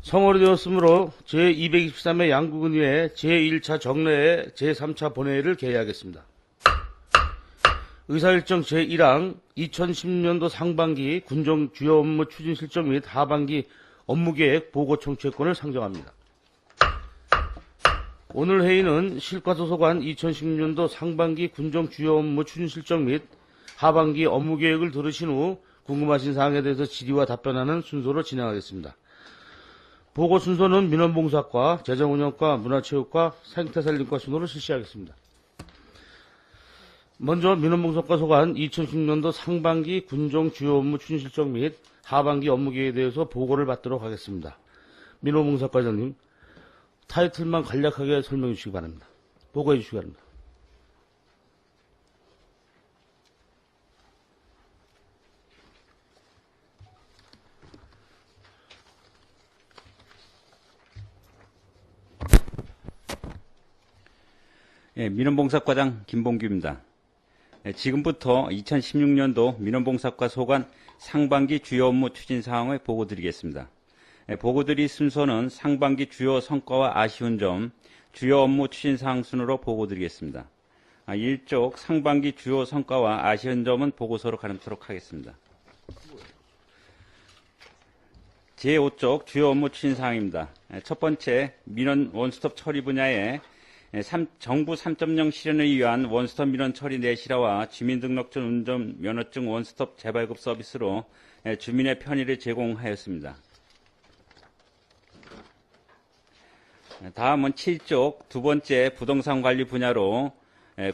성월이 되었으므로 제223회 양국은의회 제1차 정례회 제3차 본회의를 개회하겠습니다. 의사일정 제1항 2016년도 상반기 군정 주요 업무 추진 실적 및 하반기 업무계획 보고 청취권을 상정합니다. 오늘 회의는 실과도서관 2016년도 상반기 군정 주요 업무 추진 실적 및 하반기 업무계획을 들으신 후 궁금하신 사항에 대해서 질의와 답변하는 순서로 진행하겠습니다. 보고 순서는 민원봉사과, 재정운영과, 문화체육과, 생태살림과 순으로 실시하겠습니다. 먼저 민원봉사과 소관 2016년도 상반기 군정 주요 업무 추진 실적 및 하반기 업무계획에 대해서 보고를 받도록 하겠습니다. 민원봉사과장님, 타이틀만 간략하게 설명해 주시기 바랍니다. 보고해 주시기 바랍니다. 민원봉사과장 김봉규입니다. 지금부터 2016년도 민원봉사과 소관 상반기 주요 업무 추진 사항을 보고드리겠습니다. 보고드릴 순서는 상반기 주요 성과와 아쉬운 점, 주요 업무 추진 사항 순으로 보고드리겠습니다. 1쪽 상반기 주요 성과와 아쉬운 점은 보고서로 가름토록 하겠습니다. 제5쪽 주요 업무 추진 사항입니다. 첫 번째, 민원 원스톱 처리 분야에 정부 3.0 실현을 위한 원스톱 민원 처리 내실화와 주민등록증 운전면허증 원스톱 재발급 서비스로 주민의 편의를 제공하였습니다. 다음은 7쪽 두 번째 부동산 관리 분야로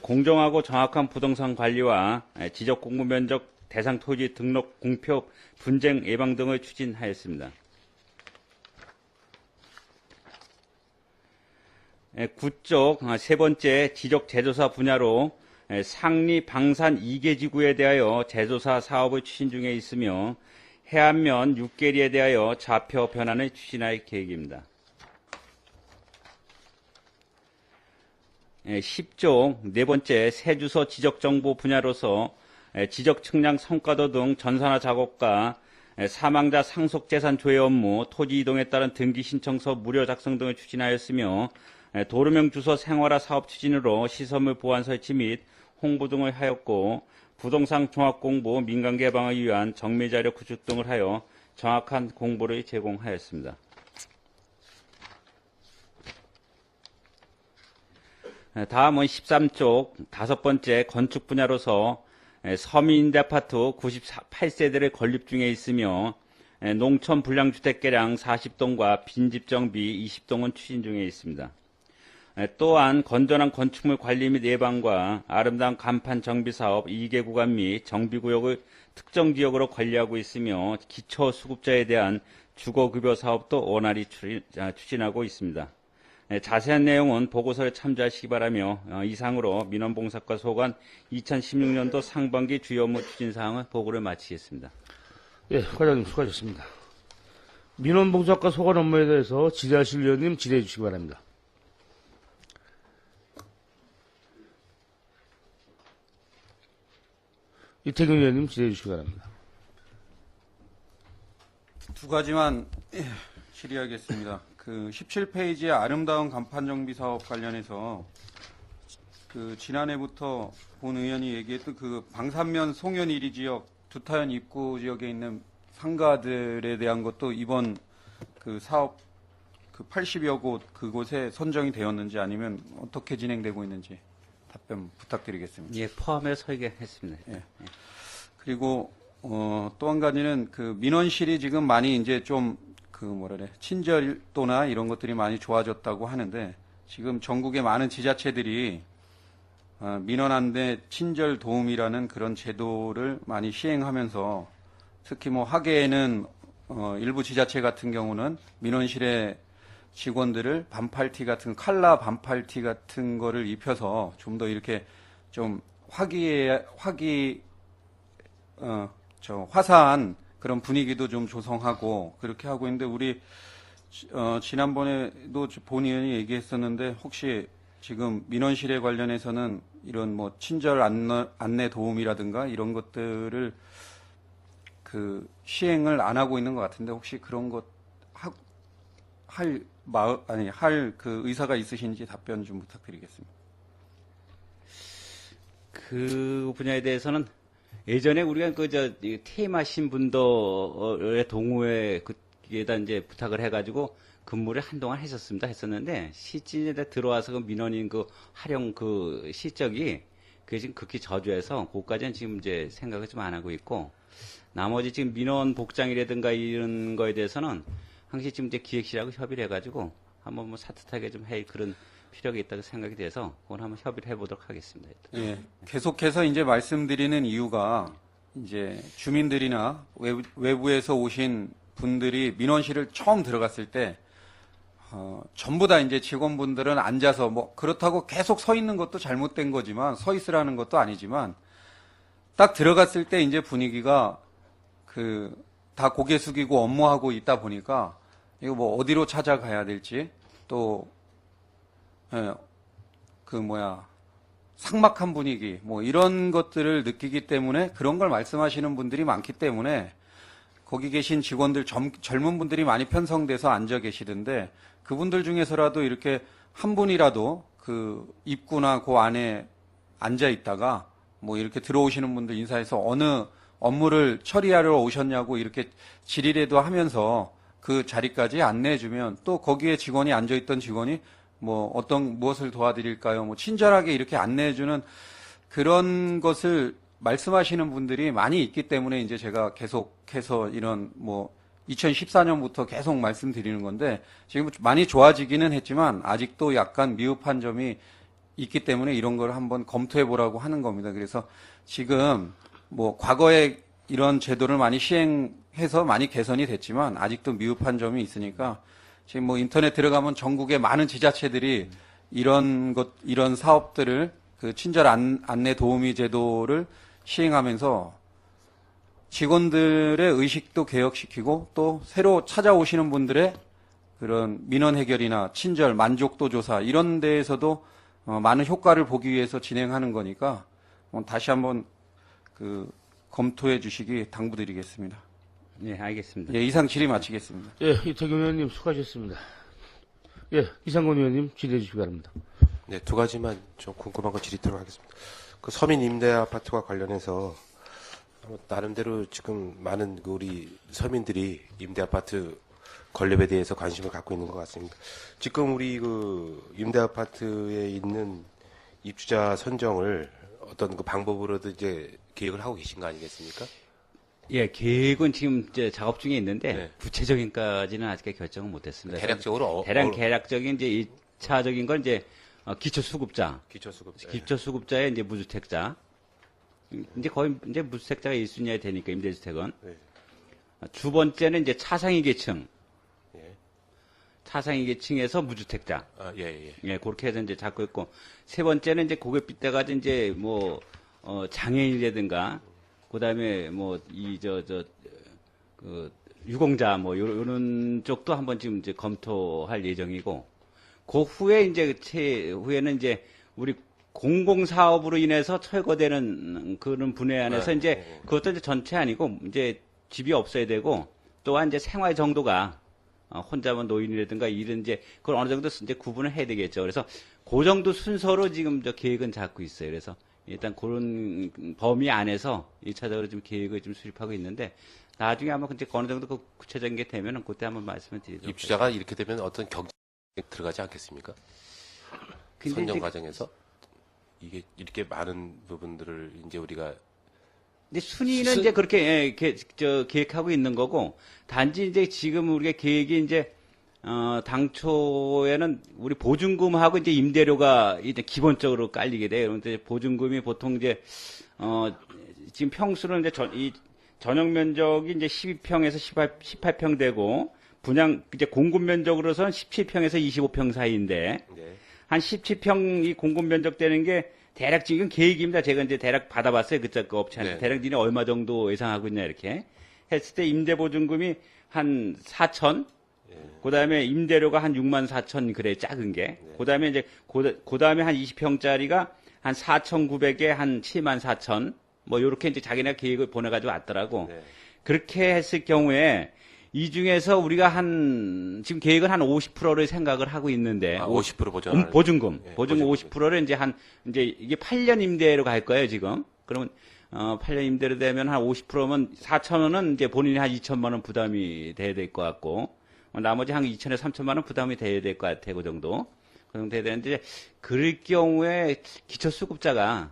공정하고 정확한 부동산 관리와 지적 공부 면적 대상 토지 등록 공표 분쟁 예방 등을 추진하였습니다. 9쪽 세 번째 지적 제조사 분야로 상리 방산 2개 지구에 대하여 제조사 사업을 추진 중에 있으며 해안면 6개리에 대하여 좌표 변환을 추진할 계획입니다. 10쪽 네 번째 세주서 지적정보 분야로서 지적 측량 성과도 등 전산화 작업과 사망자 상속재산 조회 업무, 토지 이동에 따른 등기 신청서 무료 작성 등을 추진하였으며 도로명 주소 생활화 사업 추진으로 시설물 보안 설치 및 홍보 등을 하였고 부동산 종합공부 민간 개방을 위한 정밀자료 구축 등을 하여 정확한 공보를 제공하였습니다. 다음은 13쪽 다섯 번째 건축 분야로서 서민임대아파트 98세대를 건립 중에 있으며 농촌 불량주택 개량 40동과 빈집 정비 20동은 추진 중에 있습니다. 또한 건전한 건축물 관리 및 예방과 아름다운 간판 정비 사업 2개 구간 및 정비구역을 특정 지역으로 관리하고 있으며 기초수급자에 대한 주거급여 사업도 원활히 추진하고 있습니다. 자세한 내용은 보고서에 참조하시기 바라며 이상으로 민원봉사과 소관 2016년도 상반기 주요 업무 추진 사항을 보고를 마치겠습니다. 예, 과장님 수고하셨습니다. 민원봉사과 소관 업무에 대해서 질의하실 위원님 질의해 주시기 바랍니다. 이태균 위원님 질의해 주시기 바랍니다. 두 가지만 질의하겠습니다. 그 17페이지의 아름다운 간판 정비 사업 관련해서 그 지난해부터 본 의원이 얘기했던 그 방산면 송현 1위 지역 두타연 입구 지역에 있는 상가들에 대한 것도 이번 그 사업 그 80여 곳 그곳에 선정이 되었는지 아니면 어떻게 진행되고 있는지 답변 부탁드리겠습니다. 예, 포함해서 설계했습니다. 예. 그리고 또 한 가지는 그 민원실이 지금 많이 이제 좀 그 친절도나 이런 것들이 많이 좋아졌다고 하는데 지금 전국의 많은 지자체들이 민원 안내 친절 도움이라는 그런 제도를 많이 시행하면서 특히 뭐 하계에는 일부 지자체 같은 경우는 민원실의 직원들을 반팔티 같은 칼라 반팔티 같은 거를 입혀서 좀 더 이렇게 좀 화사한 그런 분위기도 좀 조성하고 그렇게 하고 있는데 우리 지난번에도 본 의원이 얘기했었는데 혹시 지금 민원실에 관련해서는 이런 뭐 친절 안내 도움이라든가 이런 것들을 그 시행을 안 하고 있는 것 같은데 혹시 그런 것 할 그 의사가 있으신지 답변 좀 부탁드리겠습니다. 그 분야에 대해서는 예전에 우리가 퇴임하신 분들의 동호회 그에다 이제 부탁을 해가지고 근무를 한동안 했었는데 시즌에 들어와서 그 민원인 그 활용 그 실적이 그게 지금 극히 저조해서 그것까지는 지금 이제 생각을 좀 안 하고 있고 나머지 지금 민원 복장이라든가 이런 거에 대해서는 항상 지금 이제 기획실하고 협의를 해가지고 한번 뭐 산뜻하게 좀 할 그런 필요가 있다고 생각이 돼서 그건 한번 협의를 해보도록 하겠습니다. 예, 계속해서 이제 말씀드리는 이유가 이제 주민들이나 외부에서 오신 분들이 민원실을 처음 들어갔을 때 전부 다 이제 직원분들은 앉아서 뭐 그렇다고 계속 서 있는 것도 잘못된 거지만 서 있으라는 것도 아니지만 딱 들어갔을 때 이제 분위기가 다 고개 숙이고 업무하고 있다 보니까 이거 뭐 어디로 찾아가야 될지 또 삭막한 분위기 뭐 이런 것들을 느끼기 때문에 그런 걸 말씀하시는 분들이 많기 때문에 거기 계신 직원들 젊은 분들이 많이 편성돼서 앉아 계시던데 그분들 중에서라도 이렇게 한 분이라도 그 입구나 그 안에 앉아 있다가 뭐 이렇게 들어오시는 분들 인사해서 어느 업무를 처리하러 오셨냐고 이렇게 질의라도 하면서 그 자리까지 안내해주면 또 거기에 직원이 앉아있던 직원이 뭐 무엇을 도와드릴까요? 뭐 친절하게 이렇게 안내해주는 그런 것을 말씀하시는 분들이 많이 있기 때문에 이제 제가 계속해서 이런 2014년부터 계속 말씀드리는 건데 지금 많이 좋아지기는 했지만 아직도 약간 미흡한 점이 있기 때문에 이런 걸 한번 검토해 보라고 하는 겁니다. 그래서 지금 과거에 이런 제도를 많이 시행해서 많이 개선이 됐지만 아직도 미흡한 점이 있으니까 지금 인터넷 들어가면 전국의 많은 지자체들이 이런 사업들을 그 친절 안내 도우미 제도를 시행하면서 직원들의 의식도 개혁시키고 또 새로 찾아오시는 분들의 그런 민원 해결이나 친절, 만족도 조사 이런 데에서도 많은 효과를 보기 위해서 진행하는 거니까 다시 한번 검토해 주시기 당부드리겠습니다. 네, 알겠습니다. 예, 이상 질의 마치겠습니다. 예, 이태경 의원님 수고하셨습니다. 예, 이상권 의원님 질의해 주시기 바랍니다. 네, 두 가지만 좀 궁금한 거 질의하도록 하겠습니다. 그 서민 임대 아파트와 관련해서 나름대로 지금 많은 우리 서민들이 임대 아파트 건립에 대해서 관심을 갖고 있는 것 같습니다. 지금 우리 임대 아파트에 있는 입주자 선정을 어떤 방법으로도 이제 계획을 하고 계신 거 아니겠습니까? 예, 계획은 지금 이제 작업 중에 있는데 네. 구체적인까지는 아직 결정을 못했습니다. 대략적으로 대략적인 이제 1차적인 건 이제 기초수급자, 기초수급자의 이제 무주택자. 이제 거의 이제 무주택자가 1순위에 되니까 임대주택은. 네. 두 번째는 이제 차상위 계층. 예. 차상위 계층에서 무주택자. 예. 예, 그렇게 해서 이제 잡고 있고. 세 번째는 이제 고개 빗대가지 이제 장애인이라든가, 그 다음에 유공자 요런 쪽도 한번 지금 이제 검토할 예정이고, 그 후에 이제 후에는 이제 우리 공공사업으로 인해서 철거되는 그런 분야 안에서 이제 그것도 이제 전체 아니고 이제 집이 없어야 되고 또한 이제 생활 정도가 혼자만 노인이라든가 이런 이제 그걸 어느 정도 이제 구분을 해야 되겠죠. 그래서 그 정도 순서로 지금 계획은 잡고 있어요. 그래서 일단 그런 범위 안에서 1차적으로 좀 계획을 좀 수립하고 있는데 나중에 아마 이제 어느 정도 그 구체적인 게 되면은 그때 한번 말씀을 드리도록. 입주자가 이렇게 되면 어떤 경쟁에 들어가지 않겠습니까? 선정 과정에서 이게 이렇게 많은 부분들을 이제 우리가 근데 순위는 이제 그렇게 계획하고 있는 거고 단지 이제 지금 우리가 계획이 이제 당초에는 우리 보증금하고 이제 임대료가 이제 기본적으로 깔리게 돼요. 그런데 보증금이 보통 이제 지금 평수는 이제 이 전용 면적이 이제 12평에서 18평 되고 분양 이제 공급 면적으로서는 17평에서 25평 사이인데 네. 한 17평 이 공급 면적 되는 게 대략 지금 계획입니다. 제가 이제 대략 받아봤어요. 그 업체한테. 네. 대략 니네 얼마 정도 예상하고 있냐 이렇게 했을 때 임대보증금이 한 4천, 그 다음에 임대료가 한 6만 4천 그래 작은 게. 그 다음에 이제 그 다음에 한 20평짜리가 한 4,900에 한 7만 4천 요렇게 이제 자기네 계획을 보내가지고 왔더라고. 네. 그렇게 했을 경우에 이 중에서 우리가 지금 계획은 한 50%를 생각을 하고 있는데. 50% 보전. 보증금. 예, 보증금 50%를 이제 이게 8년 임대로 갈 거예요, 지금. 그러면, 8년 임대로 되면 한 50%면 4천 원은 이제 본인이 한 2천만 원 부담이 돼야 될 것 같고, 나머지 한 2천에 3천만 원 부담이 돼야 될 것 같아요, 그 정도. 그 정도 돼야 되는데, 그럴 경우에 기초수급자가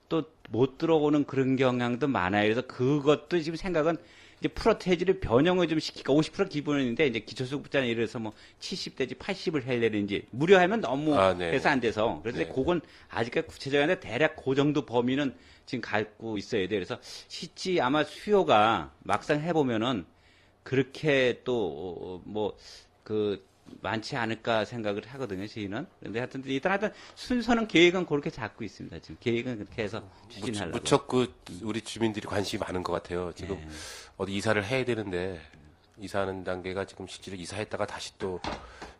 또 못 들어오는 그런 경향도 많아요. 그래서 그것도 지금 생각은 이제 프로테이지를 변형을 좀 시킬까. 50% 기본인데 이제 기초수급자는 예를 들어서 뭐 70대지 80을 해야 되는지 무료하면 너무 네. 해서 안 돼서. 그래서 네. 그건 아직까지 구체적인데 대략 그 정도 범위는 지금 갖고 있어야 돼요. 그래서 실제 아마 수요가 막상 해보면은 그렇게 또 많지 않을까 생각을 하거든요, 저희는. 근데 하여튼 순서는 계획은 그렇게 잡고 있습니다. 지금 계획은 그렇게 해서 추진하려고. 무척 우리 주민들이 관심이 많은 것 같아요. 지금 어디 이사를 해야 되는데 이사하는 단계가 지금 실제로 이사했다가 다시 또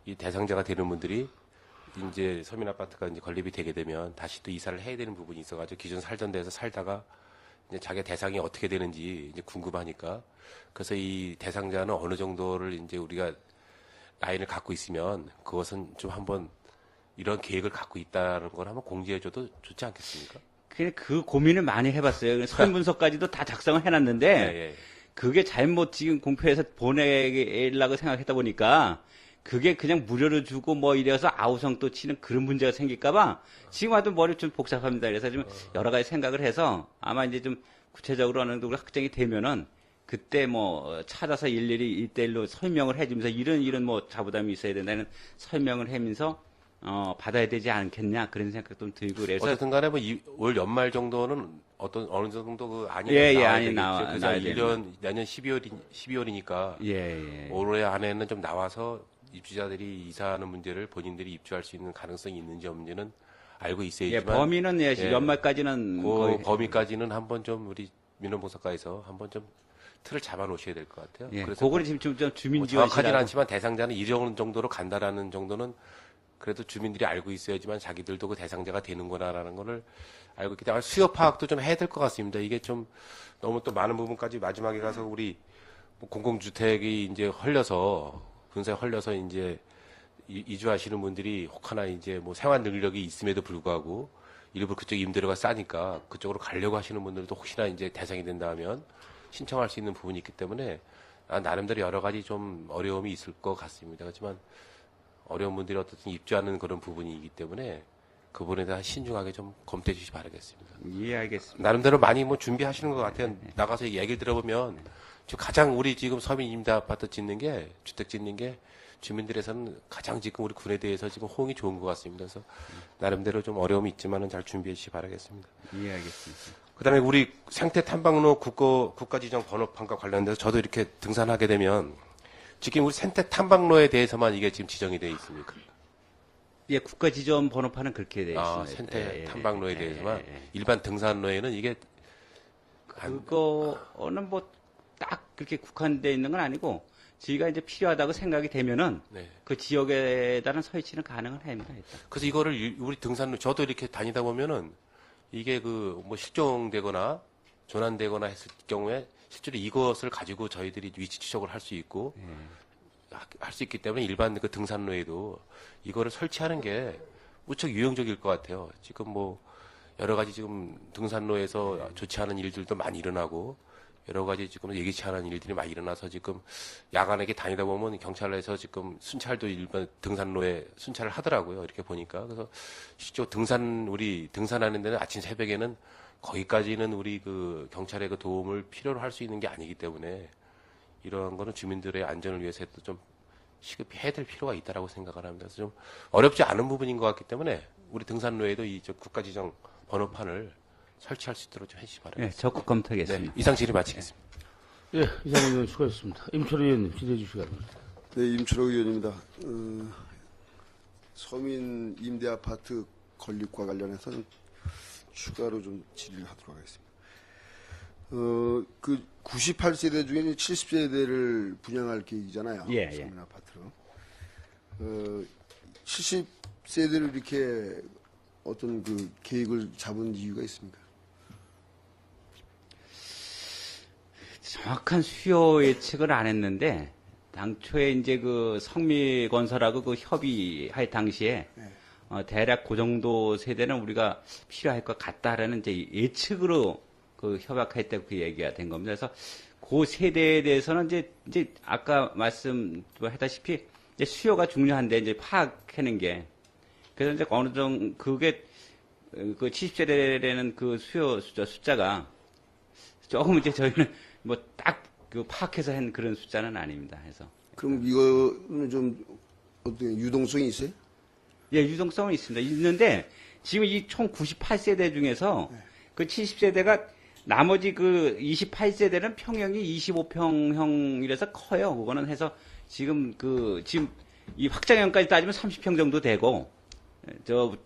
이 대상자가 되는 분들이 이제 서민 아파트가 이제 건립이 되게 되면 다시 또 이사를 해야 되는 부분이 있어가지고 기존 살던 데서 살다가 이제 자기 대상이 어떻게 되는지 이제 궁금하니까 그래서 이 대상자는 어느 정도를 이제 우리가 라인을 갖고 있으면 그것은 좀 한번 이런 계획을 갖고 있다는 걸 한번 공지해줘도 좋지 않겠습니까? 그 고민을 많이 해봤어요. 설문서까지도 다 작성을 해놨는데 예. 그게 잘못 지금 공표해서 보내려고 생각했다 보니까 그게 그냥 무료로 주고 뭐 이래서 아우성 또 치는 그런 문제가 생길까봐 지금 와도 머리 좀 복잡합니다. 그래서 좀 여러 가지 생각을 해서 아마 이제 좀 구체적으로 어느 정도 확정이 되면은 그때 뭐 찾아서 일일이 1대1로 설명을 해주면서 이런 뭐 자부담이 있어야 된다는 설명을 하면서 받아야 되지 않겠냐 그런 생각도 좀 들고 그래서 어쨌든 간에 뭐 올 연말 정도는 어느 정도 그 안이 안이 나와야 되겠죠. 그래서 나와야 1년 내년 12월이니까 예. 올해 안에는 좀 나와서 입주자들이 이사하는 문제를 본인들이 입주할 수 있는 가능성이 있는지 없는지는 알고 있어야지만 범위는 연말까지는 그 범위까지는 한번 좀 우리 민원봉사과에서 한번 좀 틀을 잡아 놓으셔야 될 것 같아요. 그래서 그거는 지금 좀 주민 뭐 지원 정확하진 않지만 대상자는 이 정도로 간다라는 정도는 그래도 주민들이 알고 있어야지만 자기들도 그 대상자가 되는구나라는 거를 알고 있기 때문에 수요 파악도 좀 해야 될 것 같습니다. 이게 좀 너무 또 많은 부분까지 마지막에 가서 우리 뭐 공공주택이 이제 분사에 헐려서 이제 이주하시는 분들이 혹하나 이제 뭐 생활 능력이 있음에도 불구하고 일부 그쪽 임대료가 싸니까 그쪽으로 가려고 하시는 분들도 혹시나 이제 대상이 된다 하면 신청할 수 있는 부분이 있기 때문에 나름대로 여러 가지 좀 어려움이 있을 것 같습니다. 하지만 어려운 분들이 어떻든 입주하는 그런 부분이기 때문에 그 부분에 대한 신중하게 좀 검토해 주시기 바라겠습니다. 예, 알겠습니다. 나름대로 많이 뭐 준비하시는 것 같아요. 나가서 얘기를 들어보면 지금 가장 우리 지금 서민 임대 아파트 주택 짓는 게 주민들에서는 가장 지금 우리 군에 대해서 지금 호응이 좋은 것 같습니다. 그래서 나름대로 좀 어려움이 있지만은 잘 준비해 주시기 바라겠습니다. 예, 알겠습니다. 그다음에 우리 생태 탐방로 국가지정 번호판과 관련돼서 저도 이렇게 등산하게 되면 지금 우리 생태 탐방로에 대해서만 이게 지금 지정이 되어 있습니까? 예, 국가 지정 번호판은 그렇게 되어 있습니다. 생태 탐방로에 대해서만 일반 등산로에는 이게 그거는 뭐 딱 그렇게 국한되어 있는 건 아니고 저희가 이제 필요하다고 생각이 되면은 그 지역에 따른 설치는 가능은 합니다. 일단. 그래서 이거를 우리 등산로 저도 이렇게 다니다 보면은 이게 그 뭐 실종되거나 조난되거나 했을 경우에 실제로 이것을 가지고 저희들이 위치 추적을 할 수 있고 할 수 있기 때문에 일반 그 등산로에도 이거를 설치하는 게 무척 유용적일 것 같아요. 지금 뭐 여러 가지 지금 등산로에서 좋지 않은 일들도 많이 일어나고 여러 가지 지금 예기치 않은 일들이 많이 일어나서 지금 야간에 이렇게 다니다 보면 경찰에서 지금 순찰도 일반 등산로에 순찰을 하더라고요. 이렇게 보니까. 그래서 실제 우리 등산하는 데는 아침 새벽에는 거기까지는 우리 그 경찰의 그 도움을 필요로 할 수 있는 게 아니기 때문에 이런 거는 주민들의 안전을 위해서도 좀 시급히 해야 될 필요가 있다라고 생각을 합니다. 그래서 좀 어렵지 않은 부분인 것 같기 때문에 우리 등산로에도 이 국가지정 번호판을 설치할 수 있도록 좀 해주시기 바랍니다. 네, 적극 검토하겠습니다. 이상 질의 마치겠습니다. 예, 이상민 의원 수고하셨습니다. 임철호 의원님 기대해 주시기 바랍니다. 네, 임철호 의원입니다. 서민 임대 아파트 건립과 관련해서 추가로 좀 질의를 하도록 하겠습니다. 그 98세대 중에 70세대를 분양할 계획이잖아요. 예. 서민 아파트로. 70세대를 이렇게 어떤 그 계획을 잡은 이유가 있습니까? 정확한 수요 예측을 안 했는데 당초에 이제 그 성미건설하고 그 협의할 당시에 대략 그 정도 세대는 우리가 필요할 것 같다라는 이제 예측으로 그 협약할 때 그 얘기가 된 겁니다. 그래서 그 세대에 대해서는 이제 아까 말씀하다시피 이제 수요가 중요한데 이제 파악하는 게 그래서 이제 어느 정도 그게 그 70세대라는 그 수요 숫자가 조금 이제 저희는 뭐 딱 그 파악해서 한 그런 숫자는 아닙니다. 해서 그럼 이거는 좀 어떻게 유동성이 있어요? 예, 유동성은 있습니다. 있는데 지금 이 총 98세대 중에서 그 70세대가 나머지 그 28세대는 평형이 25평형이라서 커요. 그거는 해서 지금 이 확장형까지 따지면 30평 정도 되고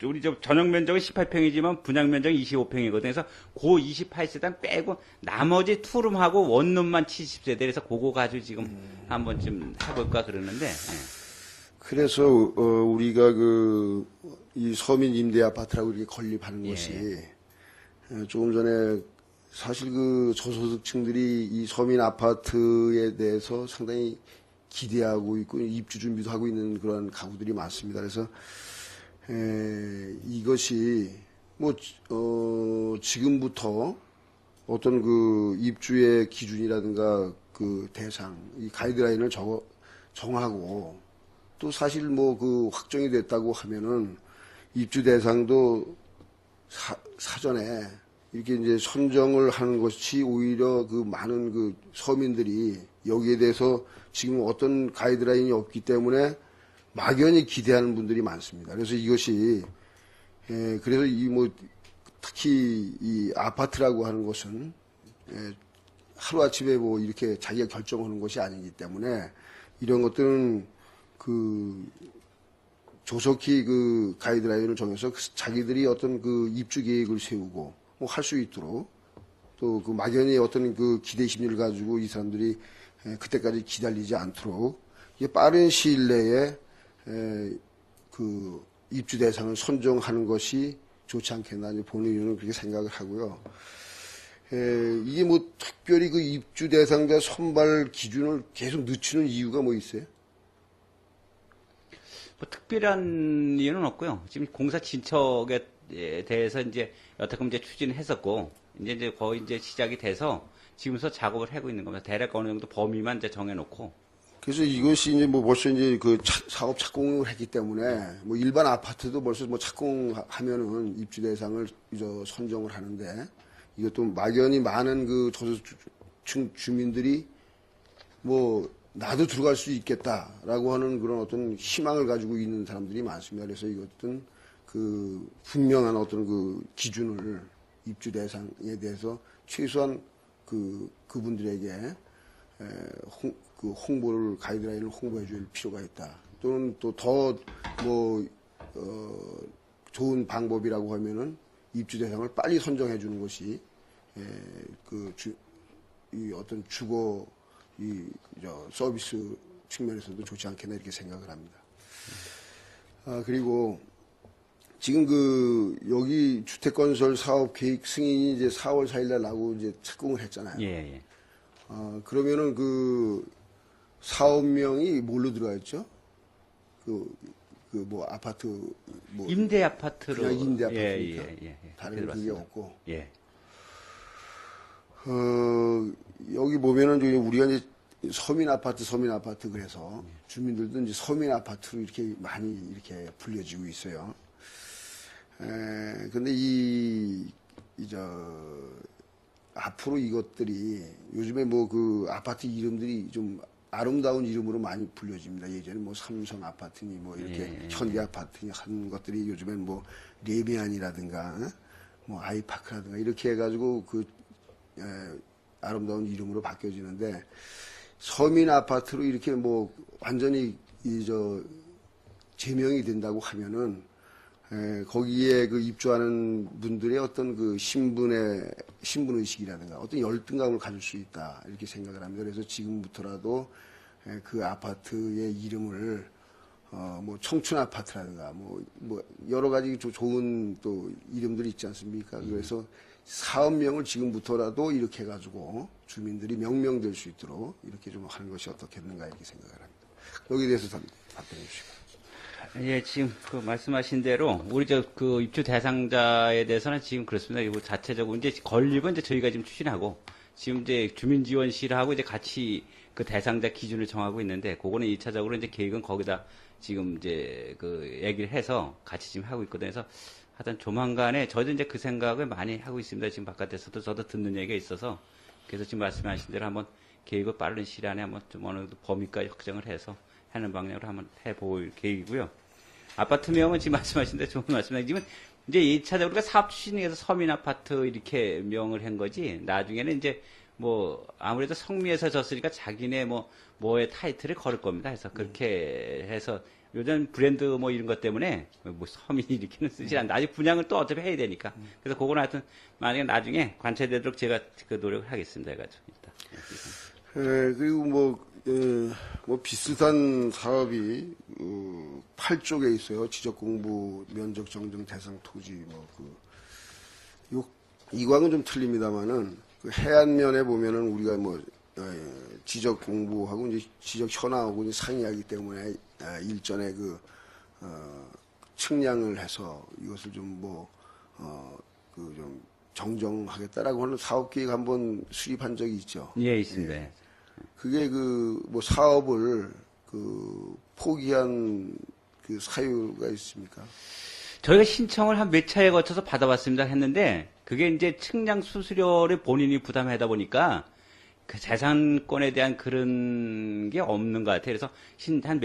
우리 전용 면적은 18평이지만 분양 면적이 25평이거든요. 그래서 그 28세대 빼고 나머지 투룸하고 원룸만 70세대에서 그거 가지고 지금 한번 좀 해볼까 그러는데. 예. 그래서 우리가 이 서민 임대 아파트라고 이렇게 건립하는 예. 것이 조금 전에 사실 그 저소득층들이 이 서민 아파트에 대해서 상당히 기대하고 있고 입주 준비도 하고 있는 그런 가구들이 많습니다. 그래서 이것이 지금부터 어떤 그 입주의 기준이라든가 그 대상, 이 가이드라인을 정하고 또 사실 그 확정이 됐다고 하면은 입주 대상도 사전에 이렇게 이제 선정을 하는 것이 오히려 그 많은 그 서민들이 여기에 대해서 지금 어떤 가이드라인이 없기 때문에 막연히 기대하는 분들이 많습니다. 그래서 이것이 그래서 특히 이 아파트라고 하는 것은 하루아침에 이렇게 자기가 결정하는 것이 아니기 때문에 이런 것들은 그 조속히 그 가이드라인을 정해서 자기들이 어떤 그 입주 계획을 세우고 할 수 있도록 또 그 막연히 어떤 그 기대 심리를 가지고 이 사람들이 그때까지 기다리지 않도록 빠른 시일 내에 그 입주 대상을 선정하는 것이 좋지 않겠나 본인은 그렇게 생각을 하고요. 이게 특별히 그 입주 대상자 선발 기준을 계속 늦추는 이유가 있어요? 특별한 이유는 없고요. 지금 공사 진척에 대해서 이제 여태껏 이제 추진했었고 이제 거의 이제 시작이 돼서 지금서 작업을 하고 있는 겁니다. 대략 어느 정도 범위만 이제 정해놓고. 그래서 이것이 이제 벌써 이제 그 사업 착공을 했기 때문에 일반 아파트도 벌써 착공하면은 입주 대상을 이제 선정을 하는데 이것도 막연히 많은 그 저소득층 주민들이 나도 들어갈 수 있겠다라고 하는 그런 어떤 희망을 가지고 있는 사람들이 많습니다. 그래서 이것은 그 분명한 어떤 그 기준을 입주 대상에 대해서 최소한 그분들에게 그 홍보를 가이드라인을 홍보해 줄 필요가 있다. 또는 또 더 좋은 방법이라고 하면은 입주 대상을 빨리 선정해 주는 것이 이 어떤 주거 서비스 측면에서도 좋지 않겠나 이렇게 생각을 합니다. 그리고 지금 여기 주택건설 사업 계획 승인이 이제 4월 4일 날 나고 이제 착공을 했잖아요. 예. 그러면은 사업명이 뭘로 들어가 있죠? 아파트 임대 아파트로. 그냥 임대 아파트니까 예. 다른 그게 없고. 예. 여기 보면은 우리가 이제 서민 아파트 그래서 주민들도 이제 서민 아파트로 이렇게 많이 이렇게 불려지고 있어요. 근데 앞으로 이것들이 요즘에 그 아파트 이름들이 좀 아름다운 이름으로 많이 불려집니다. 예전에 삼성 아파트니 이렇게 현대 아파트니 하는 것들이 요즘엔 레미안이라든가 아이파크라든가 이렇게 해가지고 아름다운 이름으로 바뀌어지는데 서민 아파트로 이렇게 완전히 제명이 된다고 하면은 거기에 입주하는 분들의 어떤 신분의식이라든가 어떤 열등감을 가질 수 있다 이렇게 생각을 합니다. 그래서 지금부터라도 그 아파트의 이름을 청춘 아파트라든가 여러 가지 좋은 또 이름들이 있지 않습니까? 그래서 사업명을 지금부터라도 이렇게 해가지고 주민들이 명명될 수 있도록 이렇게 좀 하는 것이 어떻겠는가 이렇게 생각을 합니다. 여기에 대해서 답변해 주시고. 예, 지금 그 말씀하신 대로 우리 그 입주 대상자에 대해서는 지금 그렇습니다. 이거 자체적으로 이제 건립은 이제 저희가 지금 추진하고 지금 이제 주민지원실하고 이제 같이 그 대상자 기준을 정하고 있는데 그거는 2차적으로 이제 계획은 거기다 지금 이제 그 얘기를 해서 같이 지금 하고 있거든요. 그래서 하여튼 조만간에 저도 이제 그 생각을 많이 하고 있습니다. 지금 바깥에서도 저도 듣는 얘기가 있어서 그래서 지금 말씀하신 대로 한번 계획을 빠른 시일 안에 한번 좀 어느 정도 범위까지 확정을 해서 하는 방향으로 한번 해볼 계획이고요. 아파트명은 지금 말씀하신 대로 좋은 말씀이에요. 지금 이제 2차적으로 우리가 사업 추진에서 서민 아파트 이렇게 명을 한 거지 나중에는 이제 뭐 아무래도 성미에서 졌으니까 자기네 뭐의 타이틀을 걸을 겁니다. 그래서 그렇게 해서 요즘 브랜드 뭐 이런 것 때문에 뭐 서민 이렇게는 쓰지 않는다. 아직 분양을 또 어차피 해야 되니까. 그래서 그거는 하여튼 만약에 나중에 관찰되도록 제가 그 노력을 하겠습니다. 해가지고 일단. 그리고 뭐 비슷한 사업이 8쪽에 있어요. 지적공부 면적 정정 대상 토지 이광은 좀 틀립니다만은 그 해안면에 보면은 우리가 지적 공부하고 이제 지적 현황하고 이제 상이하기 때문에 일전에 측량을 해서 이것을 좀 좀 정정하겠다라고 하는 사업 계획 한번 수립한 적이 있죠. 예, 있습니다. 예. 그게 사업을 포기한 그 사유가 있습니까? 저희가 신청을 한 몇 차에 거쳐서 받아봤습니다 했는데 그게 이제 측량 수수료를 본인이 부담하다 보니까 그 재산권에 대한 그런 게 없는 것 같아요. 그래서 한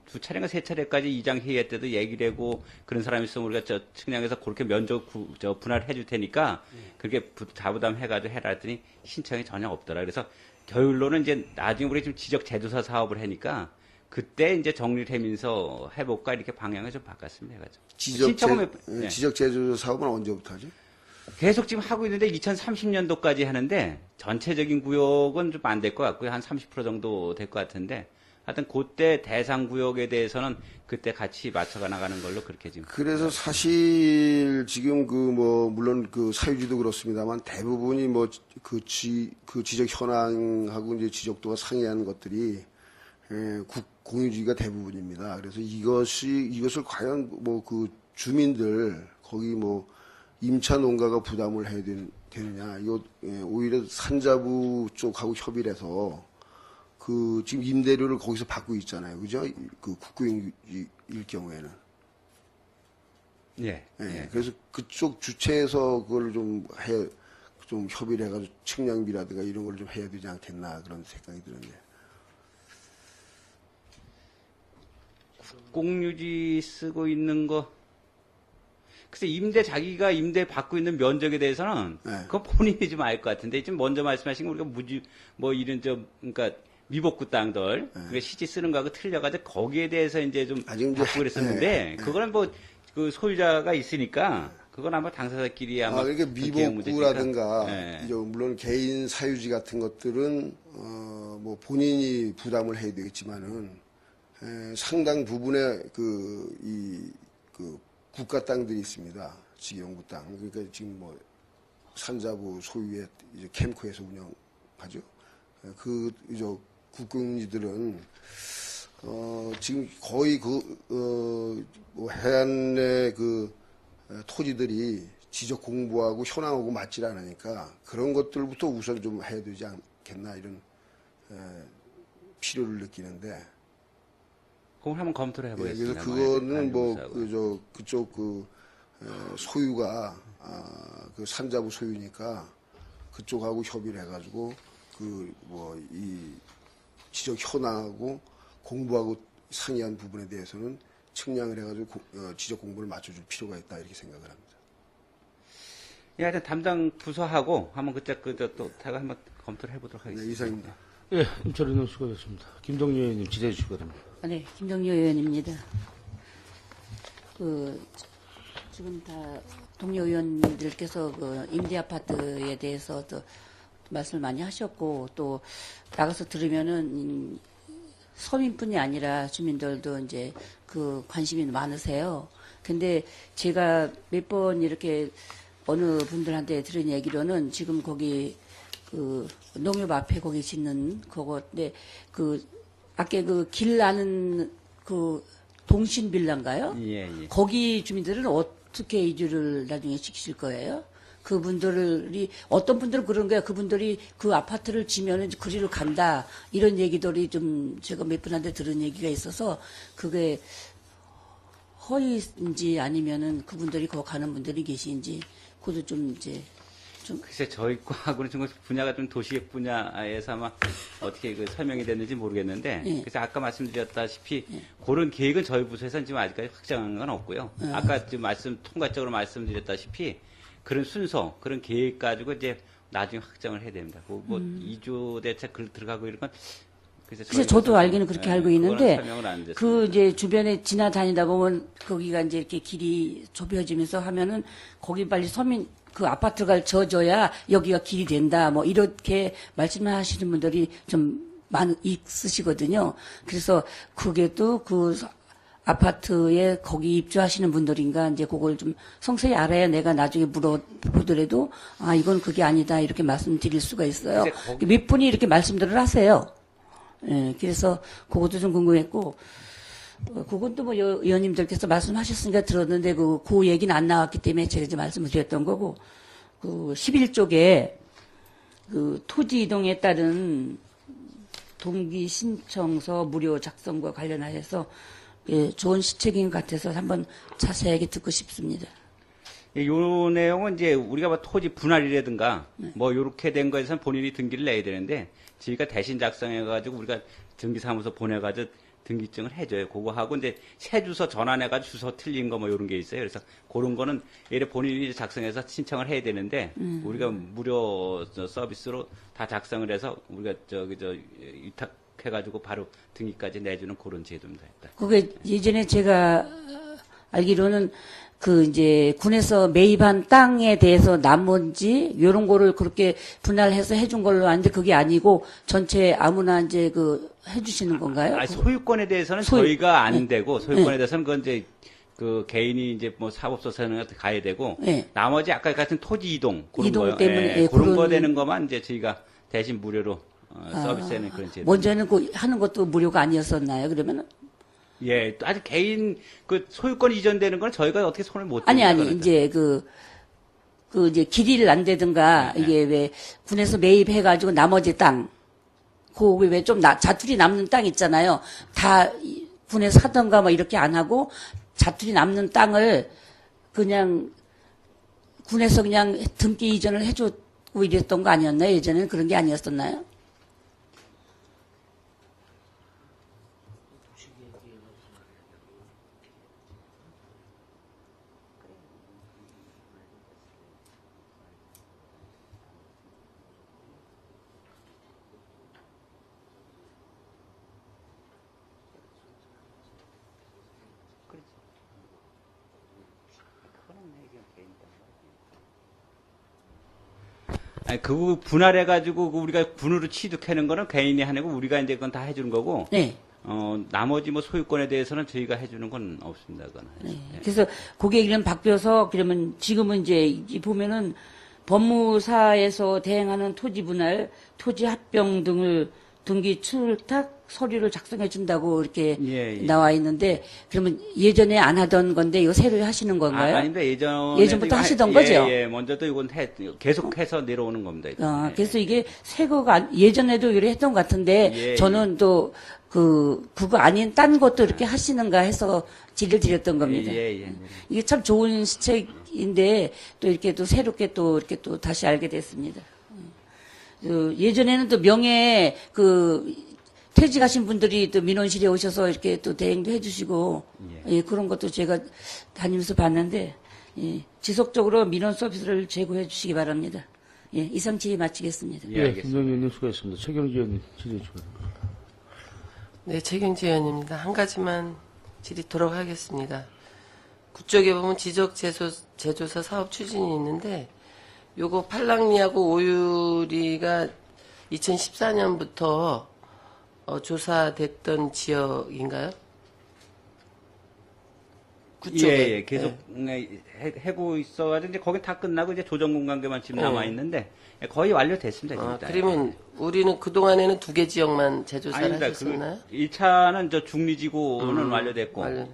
두 차례인가 세 차례까지 이장 회의 때도 얘기를 하고 그런 사람이 있으면 우리가 저 측량해서 그렇게 면적 분할을 해줄 테니까 그렇게 자부담 해가지고 해라 했더니 신청이 전혀 없더라. 그래서 결론은 이제 나중에 우리 지금 지적 제조사 사업을 하니까 그때 이제 정리를 하면서 해볼까 이렇게 방향을 좀 바꿨습니다. 해가지고. 지적 제조 사업은 언제부터 하죠? 계속 지금 하고 있는데 2030년도까지 하는데 전체적인 구역은 좀 안 될 것 같고요. 한 30% 정도 될 것 같은데 하여튼 그때 대상 구역에 대해서는 그때 같이 맞춰가 나가는 걸로 그렇게 지금. 그래서 사실 지금 물론 그 사유지도 그렇습니다만 대부분이 그 지적 현황하고 이제 지적도가 상이하는 것들이 공유지가 대부분입니다. 그래서 이것을 과연 그 주민들 거기 임차 농가가 부담을 해야 되느냐. 이거 오히려 산자부 쪽하고 협의를 해서 지금 임대료를 거기서 받고 있잖아요. 그죠? 그 국구용일 경우에는. 예. 예. 그래서 그쪽 주체에서 그걸 좀 협의를 해가지고 측량비라든가 이런 걸 좀 해야 되지 않겠나 그런 생각이 드는데. 공유지 쓰고 있는 거. 글쎄, 자기가 임대 받고 있는 면적에 대해서는, 네. 그건 본인이 좀 알 것 같은데, 지금 먼저 말씀하신 거 우리가 그러니까 미복구 땅들, 그러니까 시지 쓰는 거하고 틀려가지고 거기에 대해서 이제 좀 지금 받고 그랬었는데, 그거는 그 소유자가 있으니까, 그건 아마 당사자끼리 아마. 그러니까 미복구라든가, 네. 이제 물론 개인 사유지 같은 것들은, 본인이 부담을 해야 되겠지만은, 상당 부분의 국가 땅들이 있습니다. 직영구 땅. 그러니까 지금 산자부 소유의 이제 캠코에서 운영하죠. 이제 국공지들은 지금 거의 해안의 토지들이 지적 공부하고 현황하고 맞질 않으니까 그런 것들부터 우선 좀 해야 되지 않겠나 이런 필요를 느끼는데. 그걸 한번 검토를 해보겠습니다. 그래서 그거는 그쪽 소유가 그 산자부 소유니까 그쪽하고 협의를 해가지고 이 지적 현황하고 공부하고 상이한 부분에 대해서는 측량을 해가지고 지적 공부를 맞춰줄 필요가 있다 이렇게 생각을 합니다. 예, 하여튼 담당 부서하고 한번 그때 또 한번 검토를 해보도록 하겠습니다. 네, 이상입니다. 예, 임철인 의원 수고하셨습니다. 김동률 의원님 질의해 주시기 바랍니다. 네, 김동률 의원입니다. 지금 다 동료 의원님들께서 임대 아파트에 대해서 또 말씀을 많이 하셨고 또 나가서 들으면은 서민뿐이 아니라 주민들도 이제 관심이 많으세요. 근데 제가 몇 번 이렇게 어느 분들한테 들은 얘기로는 지금 거기 그 농협 앞에 거기 짓는 그거인데 그 아까 그 길 나는 그 동신 빌라인가요? 예, 예. 거기 주민들은 어떻게 이주를 나중에 시키실 거예요? 그분들이 어떤 분들은 그런 거야. 그분들이 그 아파트를 지면은 그리로 간다 이런 얘기들이 좀 제가 몇 분한테 들은 얘기가 있어서 그게 허위인지 아니면은 그분들이 거기 가는 분들이 계신지 그것도 좀 이제 좀 글쎄 저희 과하고는 좀 분야가 좀 도시계획 분야에서 아마 어떻게 그 설명이 됐는지 모르겠는데 예. 그래서 아까 말씀드렸다시피 그런 계획은 저희 부서에서는 지금 아직까지 확정한 건 없고요. 아까 지금 통괄적으로 말씀드렸다시피 그런 순서, 그런 계획 가지고 이제 나중에 확정을 해야 됩니다. 뭐 이주 대책 들어가고 이런 건 그래서 저희 저도 부서에서, 알기는 그렇게 알고 그거는 있는데 설명을 안 됐습니다. 그 이제 주변에 지나다니다 보면 거기가 이제 이렇게 길이 좁혀지면서 하면은 거기 빨리 서민 그 아파트가 져줘야 여기가 길이 된다 뭐 이렇게 말씀하시는 분들이 좀 있으시거든요. 그래서 그게 또 그 아파트에 거기 입주하시는 분들인가 이제 그걸 좀 성세히 알아야 내가 나중에 물어보더라도 아 이건 그게 아니다 이렇게 말씀드릴 수가 있어요. 근데 거기- 몇 분이 이렇게 말씀들을 하세요. 예, 그래서 그것도 좀 궁금했고, 그건 또 뭐 의원님들께서 말씀하셨으니까 들었는데 그 얘기는 안 나왔기 때문에 제가 이제 말씀을 드렸던 거고, 그 11쪽에 그 토지 이동에 따른 동기 신청서 무료 작성과 관련하여서 예, 좋은 시책인 것 같아서 한번 자세하게 듣고 싶습니다. 이 내용은 이제 우리가 뭐 토지 분할이라든가 뭐 요렇게 된 거에서는 본인이 등기를 내야 되는데 저희가 대신 작성해가지고 우리가 등기사무소 보내가지고 등기증을 해줘요. 그거 하고 이제 새 주소 전환해가지고 주소 틀린 거 뭐 요런 게 있어요. 그래서 그런 거는 예를 본인이 작성해서 신청을 해야 되는데 우리가 무료 서비스로 다 작성을 해서 우리가 위탁해가지고 바로 등기까지 내주는 그런 제도입니다. 일단. 그게 예전에 제가 알기로는 그 이제 군에서 매입한 땅에 대해서 나머지 요런 거를 그렇게 분할해서 해준 걸로 아는데 그게 아니고 전체 아무나 이제 그 해주시는 건가요? 아니, 소유권에 대해서는 저희가 안 되고 소유권에 대해서는 그건 이제 그 개인이 이제 뭐 사법소사는 가야 되고 나머지 아까 같은 토지 이동 그런 이동 거요. 때문에, 그런 거 그런- 되는 것만 이제 저희가 대신 무료로 서비스하는 그런 제도. 먼저는 그 하는 것도 무료가 아니었었나요? 그러면은 예, 아직 개인 그 소유권 이전되는 건 저희가 어떻게 손을 못 아니 댑니다, 그러니까. 이제 그 이제 길이를 안 되든가 이게 왜 군에서 매입해가지고 나머지 땅 그 왜 좀 자투리 남는 땅 있잖아요. 다 군에서 하던가 뭐 이렇게 안 하고 자투리 남는 땅을 그냥 군에서 그냥 등기 이전을 해줬고 이랬던 거 아니었나요? 예전에는 그런 게 아니었었나요? 아니, 그 분할해가지고 우리가 군으로 취득하는 거는 개인이 하는 거 우리가 이제 그건 다 해주는 거고. 네. 나머지 뭐 소유권에 대해서는 저희가 해주는 건 없습니다. 그거는. 네. 그래서 고객 이름 바뀌어서 그러면 지금은 이제 이 보면은 법무사에서 대행하는 토지 분할, 토지 합병 등을 등기 출탁 서류를 작성해 준다고 이렇게 예, 예. 나와 있는데 그러면 예전에 안 하던 건데 이거 새로 하시는 건가요? 아닌데 예전부터 하시던 거죠? 예, 먼저도 이건 계속해서 내려오는 겁니다. 이건. 예. 그래서 이게 새거가 예전에도 이래 했던 것 같은데 예, 저는 또 그거 아닌 딴 것도 이렇게 하시는가 해서 질의를 드렸던 겁니다. 예. 이게 참 좋은 시책인데 또 이렇게 또 새롭게 또 이렇게 또 다시 알게 됐습니다. 예전에는 또 명예 퇴직하신 분들이 또 민원실에 오셔서 이렇게 또 대행도 해주시고 예, 그런 것도 제가 다니면서 봤는데 예, 지속적으로 민원 서비스를 제공해 주시기 바랍니다. 예, 이상 질의 마치겠습니다. 예, 예, 알겠습니다. 김정희 의원님 수고했습니다. 최경지 의원님 질의해 주시기 바랍니다. 네, 최경지 의원입니다. 한 가지만 질의토록 하겠습니다. 그쪽에 보면 지적 제조사 사업 추진이 있는데 요거 팔랑리하고 오유리가 2014년부터 조사됐던 지역인가요? 그쪽에. 예, 계속 해고 있어가지고 이제 거기 다 끝나고 이제 조정군 관계만 지금 남아 있는데 거의 완료됐습니다. 아, 진짜. 그러면 우리는 그동안에는 2개 지역만 재조사를 아닙니다. 하셨었나요? 1차는 저 중리지구는 완료됐고, 완료.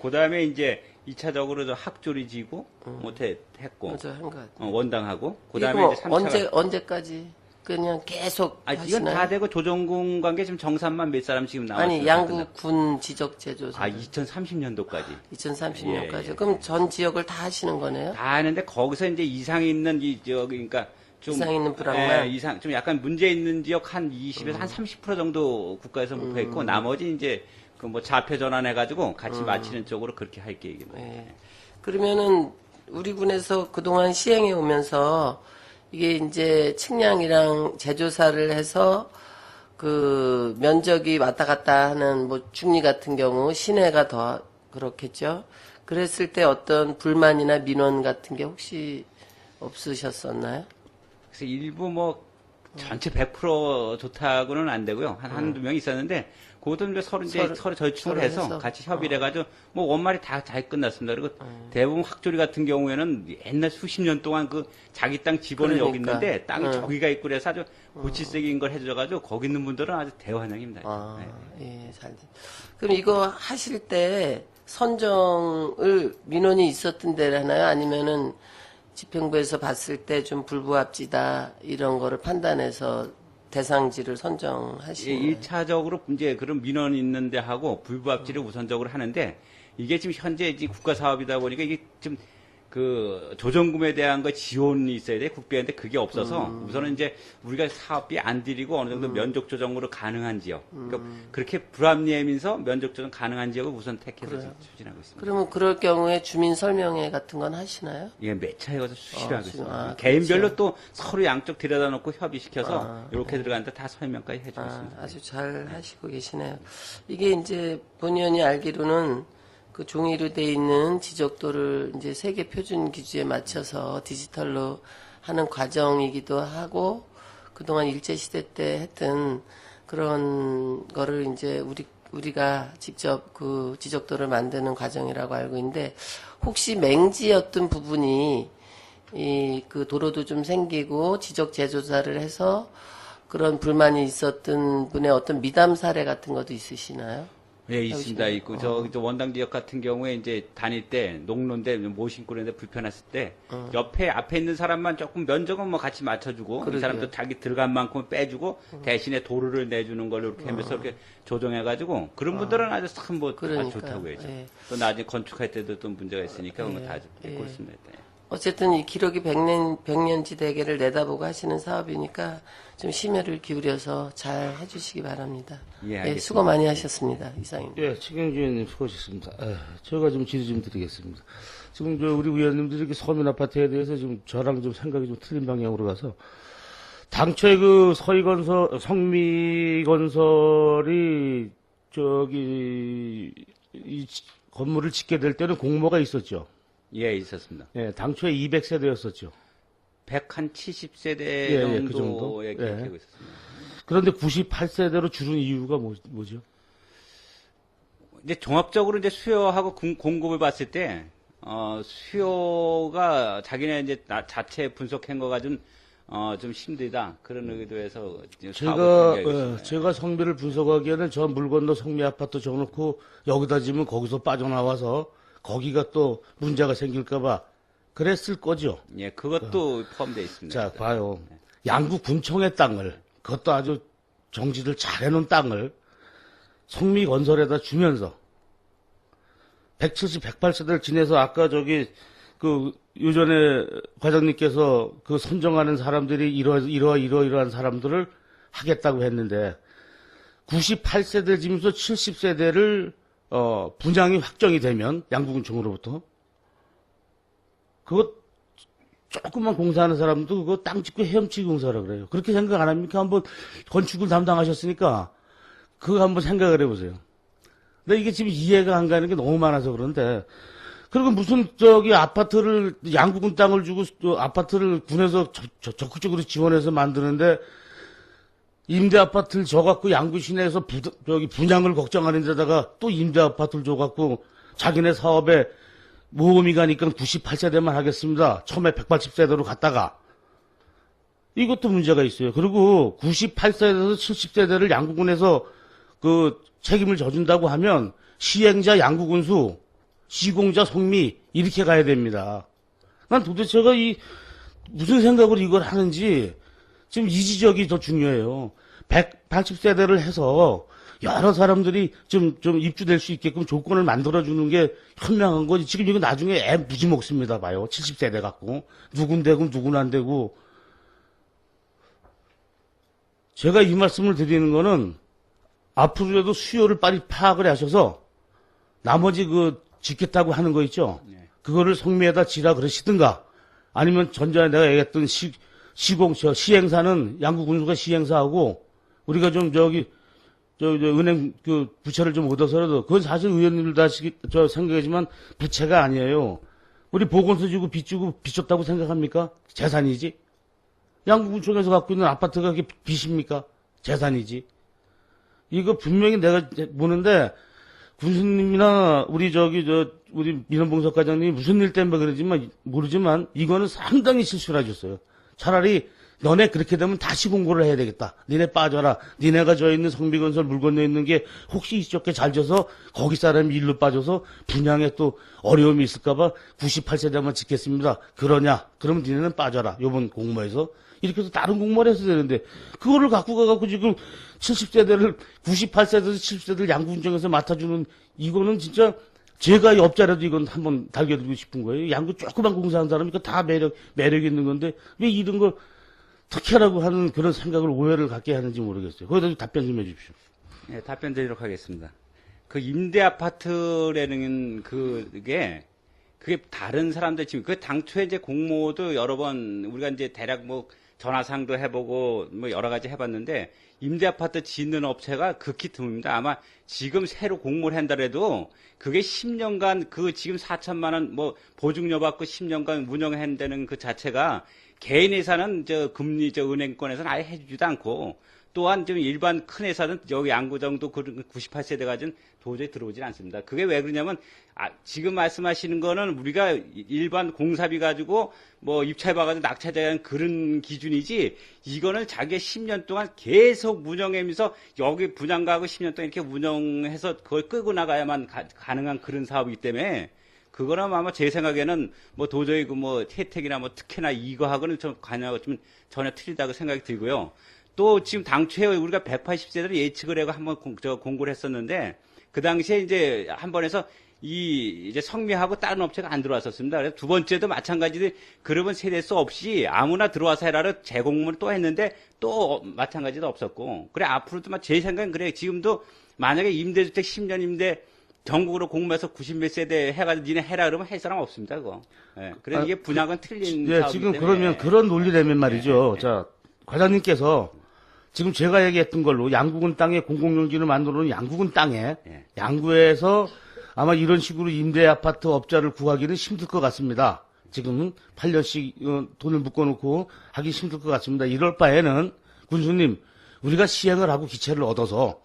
그 다음에 이제 2차적으로 저 학조리지구 했고, 먼저 한 것 같아요. 원당하고, 그 이거 다음에 뭐 이제 3차가. 언제까지 그냥 계속 아, 이건 하시나요? 다 되고 조정군 관계 지금 정산만 몇 사람 지금 나왔어요. 아니, 양구군 지적 재조사. 아, 2030년도까지. 2030년까지. 예, 예. 그럼 전 지역을 다 하시는 거네요? 다 하는데 거기서 이제 이상 있는 그러니까 좀 이상 있는 불황만? 좀 약간 문제 있는 지역 한 20에서 한 30% 정도 국가에서 목표했고 나머지 이제 그 뭐 자표 전환해 가지고 같이 마치는 쪽으로 그렇게 할 계획입니다. 예. 그러면은 우리 군에서 그동안 시행해 오면서 이게 이제 측량이랑 재조사를 해서 그 면적이 왔다 갔다 하는 뭐 중리 같은 경우 시내가 더 그렇겠죠. 그랬을 때 어떤 불만이나 민원 같은 게 혹시 없으셨었나요? 그래서 일부 뭐 전체 100% 좋다고는 안 되고요. 한두 명 있었는데 그것도 이제 서로 절충을 서로 해서 해서? 같이 협의를 해가지고 뭐 원말이 다 잘 끝났습니다. 그리고 대부분 학조리 같은 경우에는 옛날 수십 년 동안 그 자기 땅 집어는 여기 그러니까. 있는데 땅이 저기가 있고 그래서 아주 고치세기인 걸 해줘가지고 거기 있는 분들은 아주 대환영입니다. 아, 네. 예, 잘 됐. 그럼 이거 하실 때 선정을 민원이 있었던 데를 하나요? 아니면은 집행부에서 봤을 때 좀 불부합지다 이런 거를 판단해서 대상지를 예, 선정하시는 거예요? 1차적으로 이제 그런 민원이 있는데 하고 불부합지를 우선적으로 하는데 이게 지금 현재 이제 국가 사업이다 보니까 이게 좀 그 조정금에 대한 거 지원이 있어야 돼 국비인데 그게 없어서 우선은 이제 우리가 사업비 안 들이고 어느 정도 면적 조정으로 가능한 지역 그러니까 그렇게 불합리하면서 면적 조정 가능한 지역을 우선 택해서 추진하고 있습니다. 그러면 그럴 경우에 주민 설명회 같은 건 하시나요? 예, 매차에 가서 수시로 하고 있습니다. 아, 개인별로 그렇죠. 또 서로 양쪽 들여다 놓고 협의시켜서 이렇게 들어가는데 다 설명까지 해주고 있습니다. 아주 잘 하시고 계시네요. 이게 이제 본의원이 알기로는 그 종이로 돼 있는 지적도를 이제 세계 표준 기준에 맞춰서 디지털로 하는 과정이기도 하고 그동안 일제시대 때 했던 그런 거를 이제 우리가 직접 그 지적도를 만드는 과정이라고 알고 있는데 혹시 맹지였던 부분이 이 그 도로도 좀 생기고 지적 재조사를 해서 그런 불만이 있었던 분의 어떤 미담 사례 같은 것도 있으시나요? 예, 있습니다. 있고, 저 원당 지역 같은 경우에 이제 다닐 때, 농로인데, 모 신고 그랬는데 불편했을 때, 앞에 있는 사람만 조금 면적은 뭐 같이 맞춰주고, 이 그러게요. 사람도 자기 들어간 만큼 빼주고, 대신에 도로를 내주는 걸로 이렇게 하면서 이렇게 조정해가지고, 그런 분들은 아주 참 뭐, 그러니까, 아주 좋다고 해야죠. 예. 또 나중에 건축할 때도 또 문제가 있으니까, 그런 거 다 예. 그렇습니다. 어쨌든 이 기록이 백년지 대계를 내다보고 하시는 사업이니까 좀 심혈을 기울여서 잘 해주시기 바랍니다. 예, 알겠습니다. 수고 많이 하셨습니다. 이상입니다. 예, 최경주 의원님 수고하셨습니다. 제가 좀 질의 좀 드리겠습니다. 지금 우리 의원님들이 이렇게 서민 아파트에 대해서 좀 저랑 좀 생각이 좀 틀린 방향으로 가서 당초에 그 성미건설이 이 건물을 짓게 될 때는 공모가 있었죠. 예, 있었습니다. 예, 당초에 200세대였었죠. 170세대 예, 그 정도? 정도의 예. 계획이 있었습니다. 그런데 98세대로 줄은 이유가 뭐죠? 이제 종합적으로 이제 수요하고 공급을 봤을 때, 수요가 자기네 이제 자체 분석한 거가 좀 힘들다. 그런 의도에서 이제 사업을 준비하고 있습니다. 제가 성비를 분석하기에는 저 물 건너 성미 아파트 정놓고 여기다 지면 거기서 빠져나와서 거기가 또 문제가 생길까봐 그랬을 거죠. 예, 그것도 포함되어 있습니다. 자, 봐요. 양구 군청의 땅을, 그것도 아주 정지를 잘 해놓은 땅을 성미 건설에다 주면서 170, 108세대를 지내서 아까 요전에 과장님께서 그 선정하는 사람들이 이러한 사람들을 하겠다고 했는데 98세대 지면서 70세대를 분양이 확정이 되면 양구군청으로부터 그거 조금만 공사하는 사람도 그거 땅 짓고 헤엄치기 공사라 그래요. 그렇게 생각 안 합니까? 한번 건축을 담당하셨으니까 그거 한번 생각을 해보세요. 근데 이게 지금 이해가 안 가는 게 너무 많아서 그런데 그리고 무슨 아파트를 양구군 땅을 주고 또 아파트를 군에서 적극적으로 지원해서 만드는데 임대 아파트를 줘갖고 양구 시내에서 분양을 걱정하는 데다가 또 임대 아파트를 줘갖고 자기네 사업에 모험이 가니까 98세대만 하겠습니다. 처음에 180세대로 갔다가 이것도 문제가 있어요. 그리고 98세대에서 70세대를 양구군에서 그 책임을 져준다고 하면 시행자 양구군수, 시공자 성미 이렇게 가야 됩니다. 난 도대체가 무슨 생각으로 이걸 하는지 지금 이 지적이 더 중요해요. 180세대를 해서 여러 사람들이 좀 입주될 수 있게끔 조건을 만들어주는 게 현명한 거지. 지금 이거 나중에 애 무지 먹습니다. 봐요. 70세대 갖고. 누군 되고 누군 안 되고. 제가 이 말씀을 드리는 거는 앞으로라도 수요를 빨리 파악을 하셔서 나머지 짓겠다고 하는 거 있죠. 그거를 성미에다 지라 그러시든가 아니면 전전에 내가 얘기했던 시행사는 양구군수가 시행사하고 우리가 좀 은행 부채를 좀 얻어서라도 그건 사실 의원님들 다 생각하지만 부채가 아니에요. 우리 보건소 주고 빚 주고 빚졌다고 생각합니까? 재산이지. 양구군청에서 갖고 있는 아파트가 그게 빚입니까? 재산이지. 이거 분명히 내가 보는데 군수님이나 우리 민원봉석 과장님이 무슨 일 때문에 모르지만 이거는 상당히 실수를 하셨어요. 차라리 너네 그렇게 되면 다시 공고를 해야 되겠다. 니네 빠져라. 니네가 저 있는 성비건설 물 건너 있는 게 혹시 이쪽에 잘 져서 거기 사람이 일로 빠져서 분양에 또 어려움이 있을까봐 98세대만 짓겠습니다. 그러냐? 그러면 니네는 빠져라. 요번 공모에서. 이렇게 해서 다른 공모를 했어야 되는데 그거를 갖고 가갖고 지금 70세대를 98세대에서 70세대를 양구군청에서 맡아주는 이거는 진짜 제가 이 업자라도 이건 한번 달겨드리고 싶은 거예요. 양구 조그만 공사하는 사람이니까 다 매력 있는 건데 왜 이런 걸 특혜라고 하는 그런 생각을 오해를 갖게 하는지 모르겠어요. 거기다 답변 좀 해주십시오. 네, 답변 드리도록 하겠습니다. 그 임대 아파트라는 그게 다른 사람들 지금 당초에 이제 공모도 여러 번 우리가 이제 대략 전화상도 해보고 여러 가지 해봤는데 임대 아파트 짓는 업체가 극히 드뭅니다. 아마 지금 새로 공모를 한다래도 그게 10년간 지금 4천만 원 보증료 받고 10년간 운영한다는 그 자체가 개인 회사는 금리 은행권에서는 아예 해주지도 않고 또한 좀 일반 큰 회사는 여기 양구 정도 98세대 가진 도저히 들어오질 않습니다. 그게 왜 그러냐면 지금 말씀하시는 거는 우리가 일반 공사비 가지고 입찰봐가지고 낙찰자는 그런 기준이지 이거는 자기가 10년 동안 계속 운영하면서 여기 분양가하고 10년 동안 이렇게 운영해서 그걸 끌고 나가야만 가능한 그런 사업이기 때문에 그거는 아마 제 생각에는 도저히 혜택이나 특혜나 이거하고는 좀 관여가 전혀 틀리다고 생각이 들고요. 또 지금 당초에 우리가 180세대를 예측을 하고 한번 공고를 했었는데 그 당시에 이제 한 번에서 이제 성미하고 다른 업체가 안 들어왔었습니다. 그래서 두 번째도 마찬가지로 그러면 세대수 없이 아무나 들어와서 해라를 재공모를 또 했는데 또 마찬가지도 없었고 그래 앞으로도 제 생각은 그래 지금도 만약에 임대주택 10년 임대 전국으로 공모해서 90몇 세대 해가지고 니네 해라 그러면 할 사람 없습니다. 그거. 예. 그래서 이게 분양은 틀린 사업이기 지금 때문에. 그러면 그런 논리라면 말이죠. 자, 과장님께서 지금 제가 얘기했던 걸로 양구군 땅에 공공용지를 만들어 놓은 양구군 땅에 양구에서 아마 이런 식으로 임대 아파트 업자를 구하기는 힘들 것 같습니다. 지금은 8년씩 돈을 묶어놓고 하기 힘들 것 같습니다. 이럴 바에는 군수님 우리가 시행을 하고 기체를 얻어서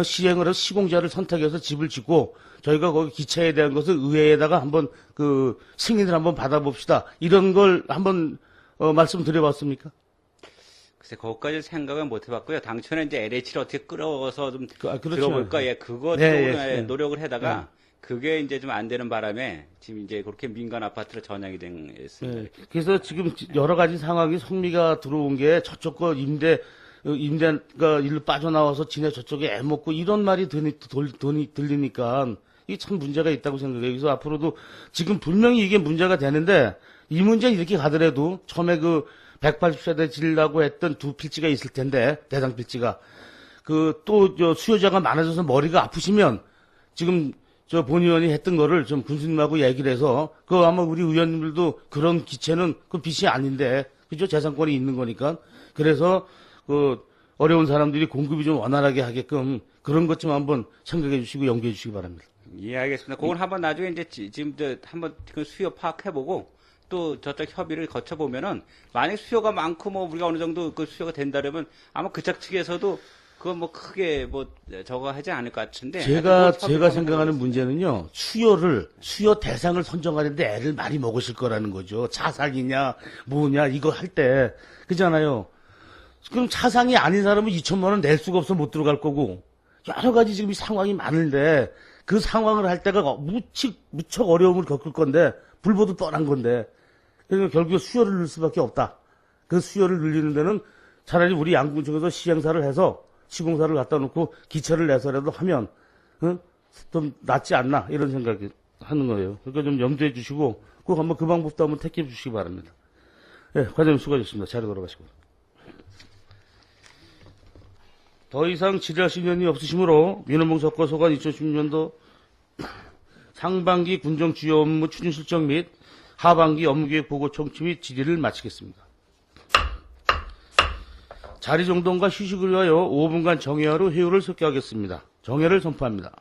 시행을 해서 시공자를 선택해서 집을 짓고 저희가 거기 기체에 대한 것을 의회에다가 한번 승인을 한번 받아봅시다. 이런 걸 한번 말씀드려봤습니까? 글쎄, 그것까지 생각은 못 해봤고요. 당초에는 이제 LH를 어떻게 끌어서 좀 그렇죠. 들어볼까, 그거 네. 노력을 하다가 그게 이제 좀 안 되는 바람에 지금 이제 그렇게 민간 아파트로 전향이 됐습니다. 네. 그래서 지금 여러 가지 상황이 성미가 들어온 게 저쪽 거 임대가 일로 빠져나와서 지네 저쪽에 애 먹고 이런 말이 들리니까 이게 참 문제가 있다고 생각해요. 그래서 앞으로도 지금 분명히 이게 문제가 되는데 이 문제 이렇게 가더라도 처음에 180세대 지으려고 했던 두 필지가 있을 텐데 대상 필지가 또 수요자가 많아져서 머리가 아프시면 지금 본 의원이 했던 거를 좀 군수님하고 얘기를 해서 아마 우리 의원님들도 그런 기체는 빚이 아닌데 그죠? 재산권이 있는 거니까 그래서 어려운 사람들이 공급이 좀 원활하게 하게끔 그런 것 좀 한번 생각해 주시고 연구해 주시기 바랍니다. 예, 알겠습니다. 그건 한번 나중에 이제 지금 한번 그 수요 파악해보고 또 저쪽 협의를 거쳐보면은 만약 수요가 많고 우리가 어느 정도 그 수요가 된다면 아마 그쪽 측에서도 그거 뭐 크게 뭐 저거 하지 않을 것 같은데. 제가 하여튼 뭐 생각하는 문제는요, 수요 대상을 선정하는데 애를 많이 먹으실 거라는 거죠. 차상이냐, 뭐냐, 이거 할 때. 그잖아요. 그럼 차상이 아닌 사람은 2천만 원 낼 수가 없어 못 들어갈 거고, 여러 가지 지금 이 상황이 많은데, 그 상황을 할 때가 무척 어려움을 겪을 건데, 불보듯 뻔한 건데, 그러니까 결국에 수요를 넣을 수밖에 없다. 그 수요를 늘리는 데는 차라리 우리 양군 쪽에서 시행사를 해서 시공사를 갖다 놓고 기차를 내서라도 하면 좀 낫지 않나 이런 생각이 하는 거예요. 그러니까 좀 염두해 주시고 꼭 한번 그 방법도 한번 택해 주시기 바랍니다. 예, 과장님 수고하셨습니다. 자리 돌아가시고. 더 이상 질의하실 의원이 없으시므로 민원봉 석고소관 2016년도 상반기 군정 주요 업무 추진 실적 및 하반기 업무계획 보고 청취 및 질의를 마치겠습니다. 자리 정돈과 휴식을 위하여 5분간 정회하로 회의를 속개하겠습니다. 정회를 선포합니다.